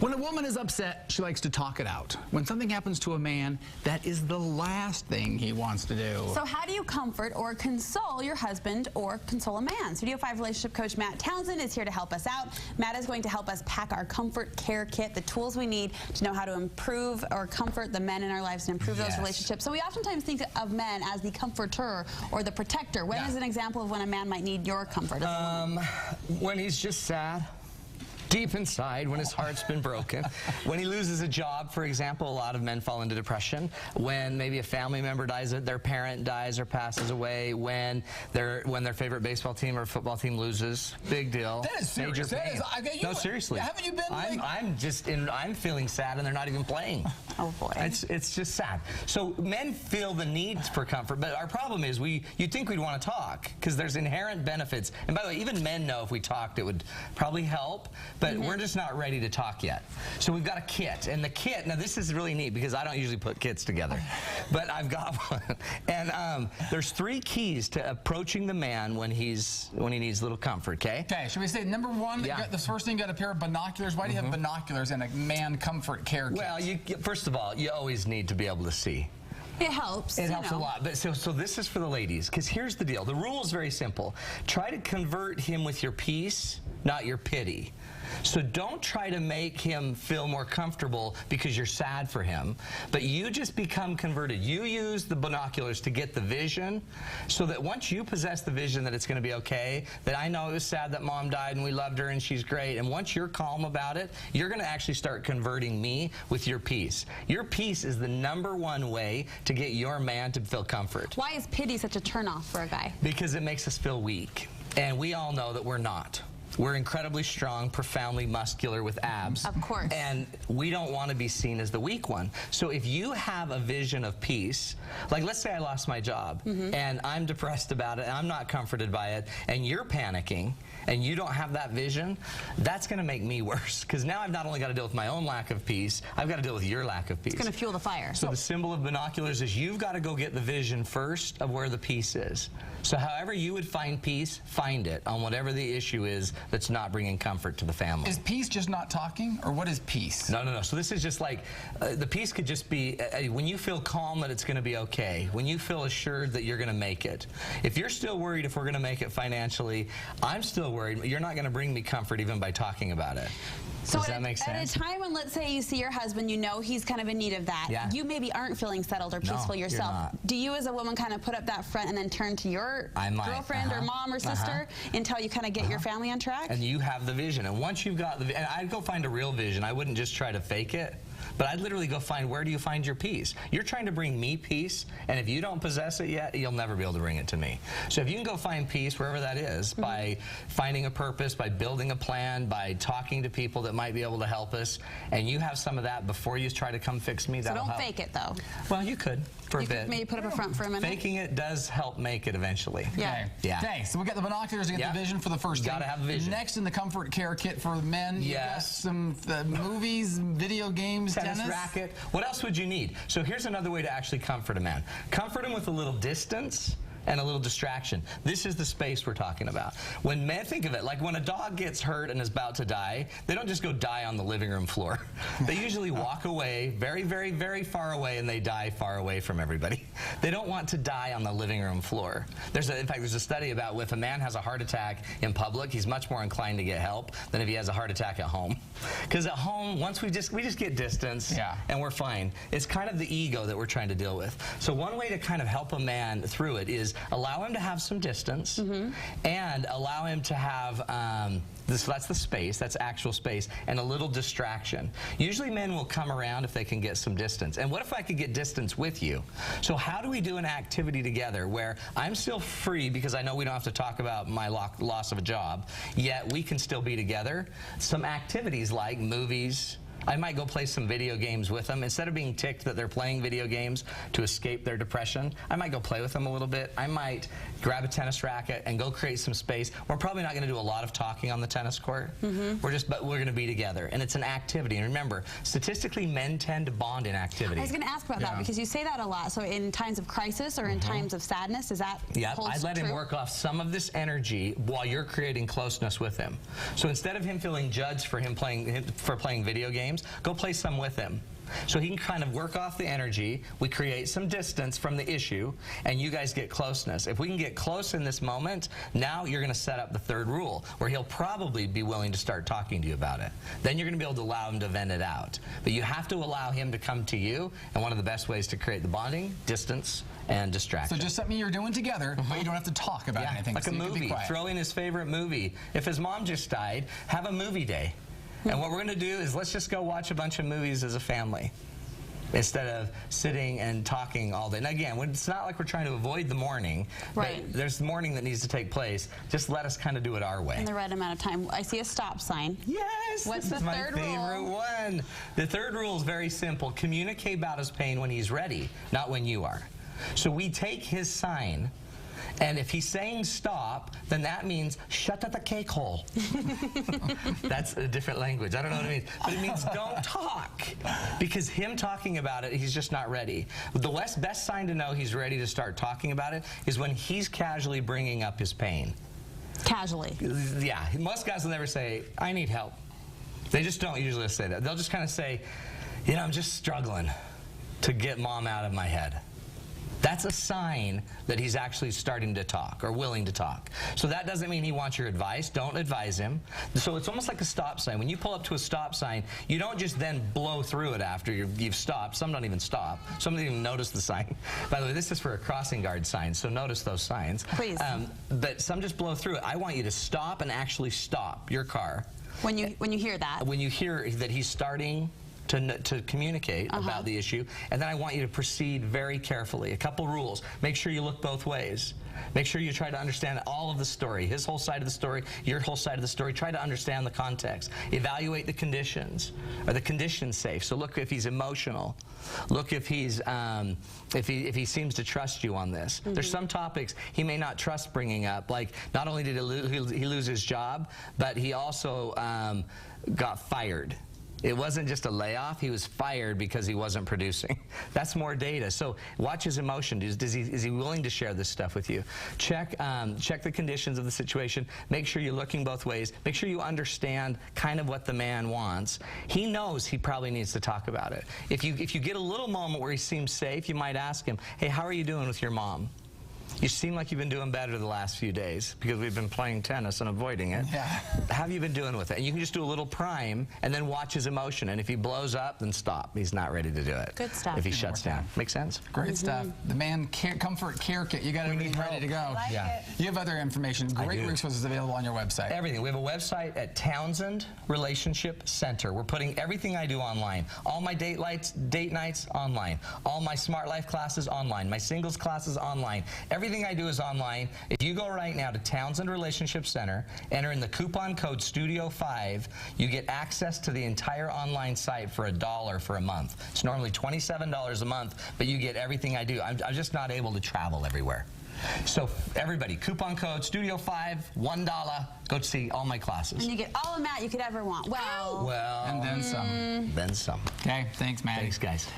When a woman is upset, she likes to talk it out. When something happens to a man, that is the last thing he wants to do. So how do you comfort or console your husband or console a man? Studio 5 relationship coach Matt Townsend is here to help us out. Matt is going to help us pack our comfort care kit, the tools we need to know how to improve or comfort the men in our lives and improve those relationships. So we oftentimes think of men as the comforter or the protector. When is an example of when a man might need your comfort? When he's just sad. Deep inside, when his heart's been broken. When he loses a job, for example, a lot of men fall into depression. When maybe a family member dies, their parent dies or passes away. When their favorite baseball team or football team loses, big deal. That is serious. Major pain. No, seriously. Haven't you been? I'm feeling sad, and they're not even playing. Oh boy. It's just sad. So men feel the need for comfort, but our problem is you'd think we'd want to talk because there's inherent benefits. And by the way, even men know if we talked, it would probably help. But we're just not ready to talk yet. So we've got a kit. And the kit, now this is really neat because I don't usually put kits together. But I've got one. And there's 3 keys to approaching the man when he needs a little comfort, okay? Okay, should we say number 1, the first thing, you got a pair of binoculars. Why do you have binoculars and a man comfort care kit? Well, first of all, you always need to be able to see. It helps. It helps a lot. But so this is for the ladies, because here's the deal. The rule is very simple. Try to convert him with your peace, not your pity. So don't try to make him feel more comfortable because you're sad for him, but you just become converted. You use the binoculars to get the vision so that once you possess the vision that it's going to be okay, that I know it was sad that mom died and we loved her and she's great, and once you're calm about it, you're going to actually start converting me with your peace. Your peace is the #1 way to get your man to feel comfort. Why is pity such a turnoff for a guy? Because it makes us feel weak, and we all know that we're not. We're incredibly strong, profoundly muscular with abs. Of course. And we don't want to be seen as the weak one. So if you have a vision of peace, like let's say I lost my job and I'm depressed about it and I'm not comforted by it and you're panicking and you don't have that vision, that's going to make me worse. Because now I've not only got to deal with my own lack of peace, I've got to deal with your lack of peace. It's going to fuel the fire. So the symbol of binoculars is you've got to go get the vision first of where the peace is. So however you would find peace, find it on whatever the issue is that's not bringing comfort to the family. Is peace just not talking, or what is peace? No. So this is just like, the peace could just be when you feel calm that it's going to be okay, when you feel assured that you're going to make it. If you're still worried if we're going to make it financially, I'm still worried. You're not going to bring me comfort even by talking about it. So Does that make sense? At a time when, let's say, you see your husband, you know he's kind of in need of that. You maybe aren't feeling settled or peaceful yourself. Do you as a woman kind of put up that front and then turn to your girlfriend or mom or sister until you kind of get your family on track? And you have the vision. And once you've got the, and I'd go find a real vision. I wouldn't just try to fake it. But I'd literally go find, where do you find your peace? You're trying to bring me peace, and if you don't possess it yet, you'll never be able to bring it to me. So if you can go find peace wherever that is, by finding a purpose, by building a plan, by talking to people that might be able to help us, and you have some of that before you try to come fix me, that'll help. So don't fake it, though. Well, you could, for a bit. Maybe put up a front for a minute. Faking it does help make it eventually. Okay, so we got the binoculars to get the vision for the first thing. Gotta have vision. Next in the comfort care kit for men, you got some movies, video games, tennis racket. What else would you need? So here's another way to actually comfort a man. Comfort him with a little distance and a little distraction. This is the space we're talking about. When men, think of it, like when a dog gets hurt and is about to die, they don't just go die on the living room floor. They usually walk away very, very, very far away, and they die far away from everybody. They don't want to die on the living room floor. In fact, there's a study about if a man has a heart attack in public, he's much more inclined to get help than if he has a heart attack at home. Because at home, once we just get distance and we're fine. It's kind of the ego that we're trying to deal with. So one way to kind of help a man through it is allow him to have some distance and allow him to have that's the space, that's actual space, and a little distraction. Usually men will come around if they can get some distance. And what if I could get distance with you? So how do we do an activity together where I'm still free because I know we don't have to talk about my loss of a job, yet we can still be together? Some activities like movies. I might go play some video games with them. Instead of being ticked that they're playing video games to escape their depression, I might go play with them a little bit. I might grab a tennis racket and go create some space. We're probably not going to do a lot of talking on the tennis court. But we're going to be together. And it's an activity. And remember, statistically, men tend to bond in activity. I was going to ask about that because you say that a lot. So in times of crisis or in times of sadness, is that I'd let him work off some of this energy while you're creating closeness with him. So instead of him feeling judged for playing video games, games, go play some with him. So he can kind of work off the energy. We create some distance from the issue, and you guys get closeness. If we can get close in this moment, now you're going to set up the third rule, where he'll probably be willing to start talking to you about it. Then you're going to be able to allow him to vent it out. But you have to allow him to come to you, and one of the best ways to create the bonding, distance, and distraction. So just something you're doing together, but you don't have to talk about anything. Like so a you can be movie. quiet. Throw in his favorite movie. If his mom just died, have a movie day. And what we're going to do is let's just go watch a bunch of movies as a family, instead of sitting and talking all day. And again, it's not like we're trying to avoid the morning. Right. But there's morning that needs to take place. Just let us kind of do it our way. In the right amount of time. I see a stop sign. Yes! What's this the is third my favorite rule? one. The third rule is very simple. Communicate about his pain when he's ready, not when you are. So we take his sign, and if he's saying stop, then that means shut at the cake hole. That's a different language. I don't know what it means. But it means don't talk. Because him talking about it, he's just not ready. The best sign to know he's ready to start talking about it is when he's casually bringing up his pain. Casually. Yeah. Most guys will never say, I need help. They just don't usually say that. They'll just kind of say, you know, I'm just struggling to get mom out of my head. That's a sign that he's actually starting to talk or willing to talk. So that doesn't mean he wants your advice. Don't advise him. So it's almost like a stop sign. When you pull up to a stop sign, you don't just then blow through it after you've stopped. Some don't even stop. Some don't even notice the sign. By the way, this is for a crossing guard sign, so notice those signs. Please. But some just blow through it. I want you to stop and actually stop your car. When you hear that. When you hear that he's starting to communicate about the issue, and then I want you to proceed very carefully. A couple rules. Make sure you look both ways. Make sure you try to understand all of the story, his whole side of the story, your whole side of the story. Try to understand the context. Evaluate the conditions. Are the conditions safe? So look if he's emotional. Look if he's if he seems to trust you on this. There's some topics he may not trust bringing up, like not only did he lose his job, but he also got fired. It wasn't just a layoff. He was fired because he wasn't producing. That's more data. So watch his emotion. Is he willing to share this stuff with you? Check the conditions of the situation. Make sure you're looking both ways. Make sure you understand kind of what the man wants. He knows he probably needs to talk about it. If you get a little moment where he seems safe, you might ask him, hey, how are you doing with your mom? You seem like you've been doing better the last few days because we've been playing tennis and avoiding it. Yeah. How have you been doing with it? And you can just do a little prime and then watch his emotion. And if he blows up, then stop. He's not ready to do it. Good stuff. If he shuts down. Make sense? Great stuff. The Man Comfort Care Kit. You got everything ready to go. Yeah. You have other information. Great do. resources available on your website. Everything. We have a website at Townsend Relationship Center. We're putting everything I do online. All my date nights online. All my Smart Life classes online. My singles classes online. Everything I do is online. If you go right now to Townsend Relationship Center, enter in the coupon code STUDIO5, you get access to the entire online site for $1 for a month. It's normally $27 a month, but you get everything I do. I'm just not able to travel everywhere. So everybody, coupon code STUDIO5, $1. Go see all my classes. And you get all the Matt you could ever want. Well. And then some. Then some. Okay, thanks, Matt. Thanks, guys.